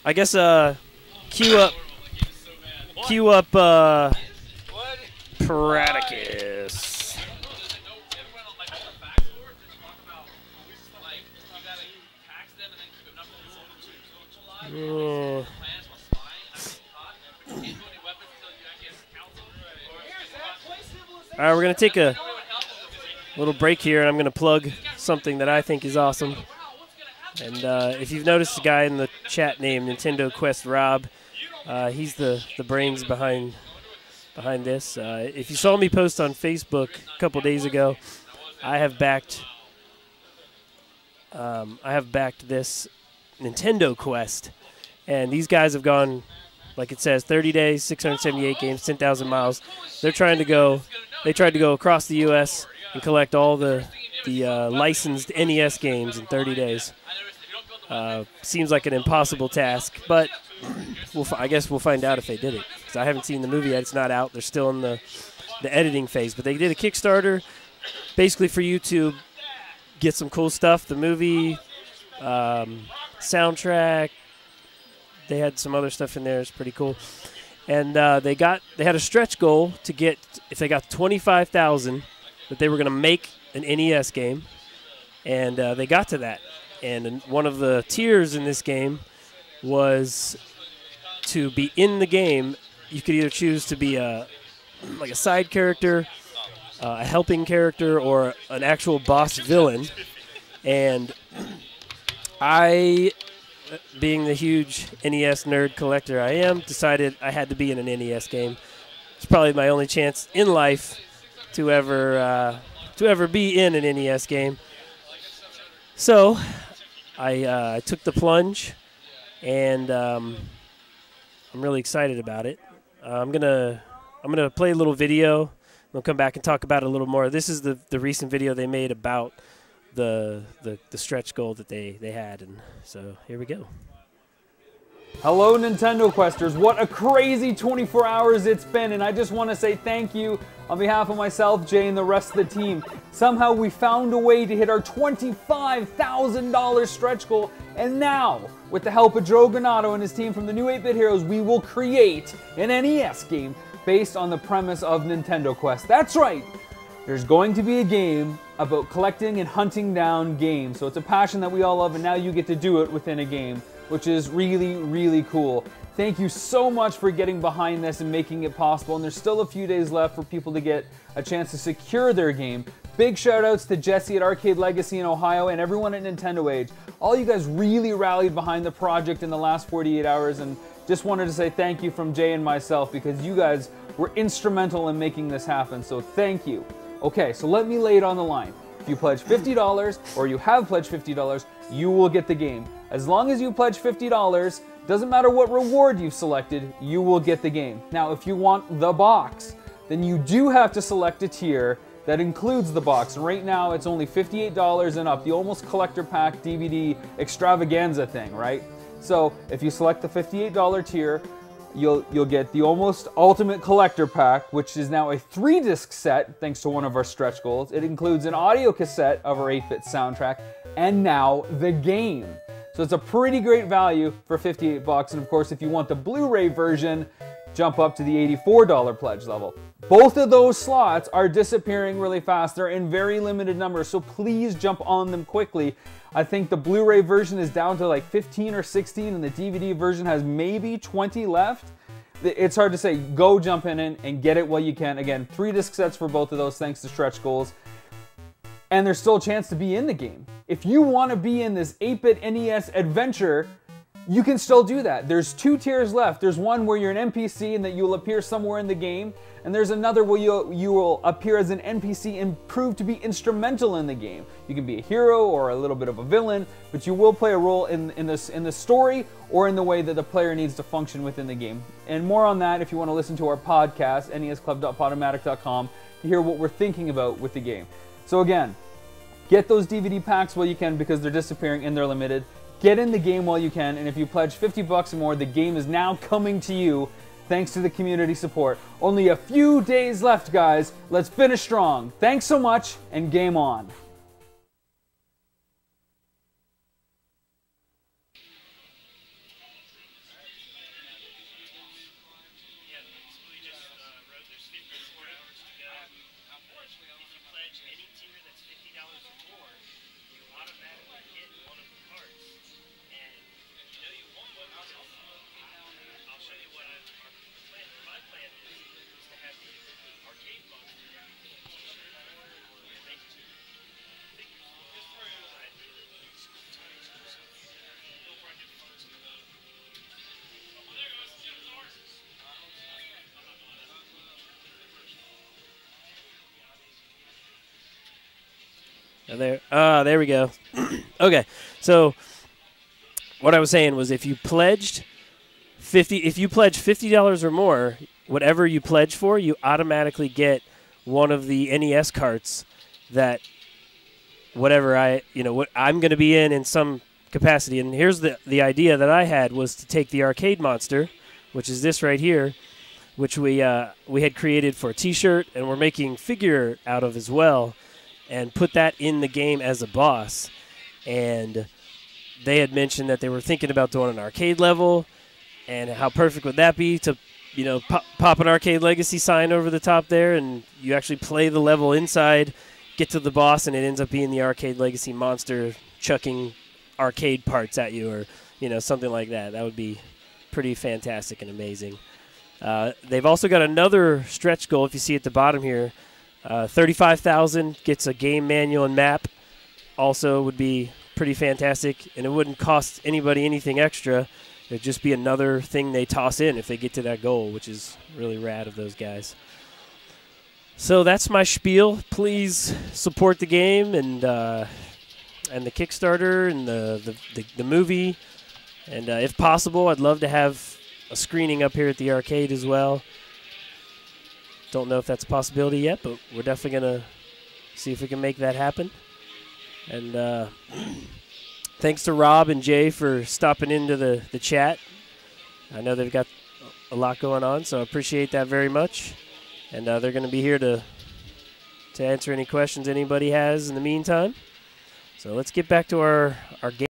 I guess queue up Paradicus. All right, we're gonna take a little break here, and I'm gonna plug something that I think is awesome. And if you've noticed the guy in the chat named Nintendo Quest Rob, he's the brains behind this. If you saw me post on Facebook a couple days ago, I have backed this Nintendo Quest, and these guys have gone, like it says, 30 days, 678 games, 10,000 miles. They tried to go across the U.S. and collect all the licensed NES games in 30 days. Seems like an impossible task, but I guess we'll find out if they did it. Because I haven't seen the movie yet. It's not out. They're still in the editing phase. But they did a Kickstarter basically for you to get some cool stuff. The movie, soundtrack. They had some other stuff in there. It's pretty cool. And they had a stretch goal to get, if they got 25,000, that they were going to make an NES game. And they got to that. And one of the tiers in this game was to be in the game. You could either choose to be like a side character, a helping character, or an actual boss villain. And I, being the huge NES nerd collector I am, decided I had to be in an NES game. It's probably my only chance in life to ever be in an NES game. So I took the plunge, and I'm really excited about it. I'm gonna play a little video. We'll come back and talk about it a little more. This is the recent video they made about the stretch goal that they had, and so here we go. Hello Nintendo Questers, what a crazy 24 hours it's been, and I just want to say thank you on behalf of myself, Jay, and the rest of the team. Somehow we found a way to hit our $25,000 stretch goal, and now, with the help of Joe Granato and his team from the new 8-Bit Heroes, we will create an NES game based on the premise of Nintendo Quest. That's right! There's going to be a game about collecting and hunting down games, so it's a passion that we all love, and now you get to do it within a game, which is really, really cool. Thank you so much for getting behind this and making it possible, and there's still a few days left for people to get a chance to secure their game. Big shout outs to Jesse at Arcade Legacy in Ohio and everyone at Nintendo Age. All you guys really rallied behind the project in the last 48 hours, and just wanted to say thank you from Jay and myself, because you guys were instrumental in making this happen, so thank you. Okay, so let me lay it on the line. If you pledge $50 or you have pledged $50, you will get the game. As long as you pledge $50, doesn't matter what reward you've selected, you will get the game. Now, if you want the box, then you do have to select a tier that includes the box. And right now, it's only $58 and up, the almost collector pack DVD extravaganza thing, right? So if you select the $58 tier, you'll get the almost ultimate collector pack, which is now a 3-disc set thanks to one of our stretch goals. It includes an audio cassette of our 8-bit soundtrack and now the game. So it's a pretty great value for 58 bucks. And of course, if you want the Blu-ray version, jump up to the $84 pledge level. Both of those slots are disappearing really fast. They're in very limited numbers, so please jump on them quickly. I think the Blu-ray version is down to like 15 or 16, and the DVD version has maybe 20 left. It's hard to say. Go jump in and get it while you can. Again, 3-disc sets for both of those thanks to stretch goals. And there's still a chance to be in the game. If you want to be in this 8-bit NES adventure, you can still do that. There's 2 tiers left. There's one where you're an NPC and that you'll appear somewhere in the game, and there's another where you will appear as an NPC and prove to be instrumental in the game. You can be a hero or a little bit of a villain, but you will play a role in the story or in the way that the player needs to function within the game. And more on that if you want to listen to our podcast, nesclub.podomatic.com, to hear what we're thinking about with the game. So again, get those DVD packs while you can because they're disappearing and they're limited. Get in the game while you can, and if you pledge 50 bucks or more, the game is now coming to you thanks to the community support. Only a few days left, guys. Let's finish strong. Thanks so much, and game on. There we go. Okay, so what I was saying was if you pledge $50 or more, whatever you pledge for, you automatically get one of the NES carts that whatever I'm going to be in some capacity. And here's the idea that I had was to take the arcade monster, which is this right here, which we had created for a T-shirt, and we're making figure out of as well, and put that in the game as a boss. And they had mentioned that they were thinking about doing an arcade level, and how perfect would that be to, pop an Arcade Legacy sign over the top there, and you actually play the level inside, get to the boss, and it ends up being the Arcade Legacy monster chucking arcade parts at you, or something like that. That would be pretty fantastic and amazing. They've also got another stretch goal, if you see at the bottom here. 35,000 gets a game manual and map. Also would be pretty fantastic, and it wouldn't cost anybody anything extra. It'd just be another thing they toss in if they get to that goal, which is really rad of those guys. So that's my spiel. Please support the game and the Kickstarter and the movie. And if possible, I'd love to have a screening up here at the arcade as well. Don't know if that's a possibility yet, but we're definitely going to see if we can make that happen. And thanks to Rob and Jay for stopping into the chat. I know they've got a lot going on, so I appreciate that very much. And they're going to be here to answer any questions anybody has in the meantime. So let's get back to our game.